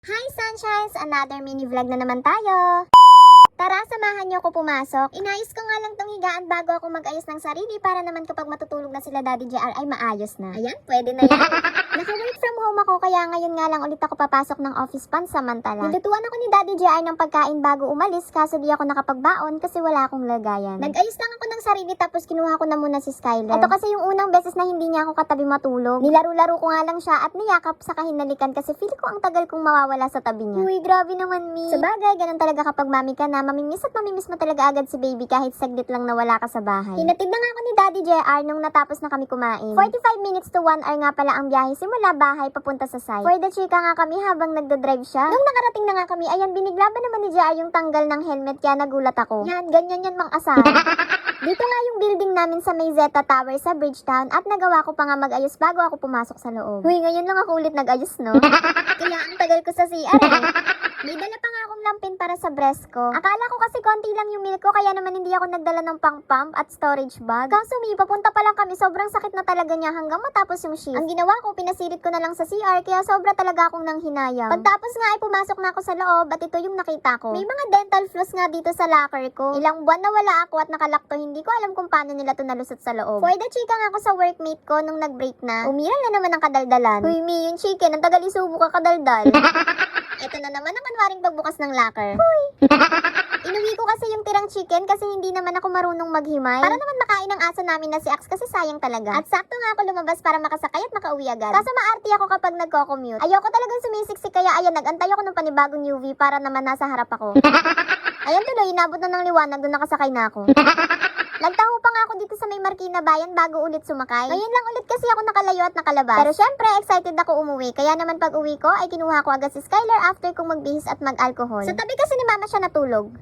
Hi Sunshines! Another mini vlog na naman tayo! Tara, samahan niyo ako pumasok. Inayos ko nga lang tong higaan bago ako mag-ayos ng sarili para naman kapag matutulog na sila Daddy JR ay maayos na. Ayan, pwede na yan. Naka-work from home ako kaya ngayon nga lang ulit ako papasok ng office pansamantala. Nilutuan ako ni Daddy JR ng pagkain bago umalis kaso di ako nakapagbaon kasi wala akong lagayan. Nag-ayos lang ako ng sarili tapos kinuha ko na muna si Skyler. Ito kasi yung unang beses na hindi niya ako katabi matulog. Nilaro-laro ko nga lang siya at niyakap sa kahinalikan kasi feel ko ang tagal kong mawawala sa tabi niya. Uy, grabe naman me. Sabagay, ganun talaga kapag mami ka na, mamimiss at mamimiss mo talaga agad si baby kahit saglit lang nawala ka sa bahay. Hinatid na nga ako ni Daddy JR nung natapos na kami kumain. 45 minutes to 1 hour nga pala ang biyahe simula bahay papunta sa site. For the chika nga kami habang nagdodrive siya. Nung nakarating na nga kami, ayan binigla ba naman ni JR yung tanggal ng helmet kaya nagulat ako. Yan, ganyan yan mang asar. Dito nga yung building namin sa May Zeta Tower sa Bridgetown at nagawa ko pa nga mag-ayos bago ako pumasok sa loob. Huy, ngayon lang ako ulit nag-ayos, no? Kaya ang tagal ko sa CR eh. May dala pa nga akong lampin para sa breast ko. Akala ko kasi konti lang yung milk ko kaya naman hindi ako nagdala ng pang-pump at storage bag. Kaso papunta pa lang kami, sobrang sakit na talaga niya hanggang matapos yung shift. Ang ginawa ko, pinasirit ko na lang sa CR kaya sobra talaga akong nanghinayang. Pagtapos nga ay pumasok na ako sa loob at ito yung nakita ko. May mga dental floss nga dito sa locker ko. Ilang buwan na wala ako at nakalak to, hindi ko alam kung paano nila to nalusot sa loob. For the chika nga ako sa workmate ko nung nag-break na, umiral na naman ang kadaldalan. Huy, mi, yung chicken, ang tagal isubo ka kadaldal. Ito na naman ang kunwaring pagbukas ng locker. Huy! Inuwi ko kasi yung tirang chicken kasi hindi naman ako marunong maghimay. Para naman makain ng aso namin na si Ax kasi sayang talaga. At sakto nga ako lumabas para makasakay at makauwi agad. Kaso maarte ako kapag nagko-commute. Ayoko talagang sumisiksik kaya ayan, nagantay ako ng panibagong UV para naman nasa harap ako. Ayan tuloy, inabot na ng liwanag, doon nakasakay na ako. Nagtaho pa nga ako dito sa may Marikina Bayan bago ulit sumakay. Ngayon lang ulit kasi ako nakalayo at nakalabas. Pero syempre, excited ako umuwi. Kaya naman pag uwi ko, ay kinuha ko agad si Skyler after kong magbihis at mag-alcohol. Sa tabi kasi ni Mama siya natulog.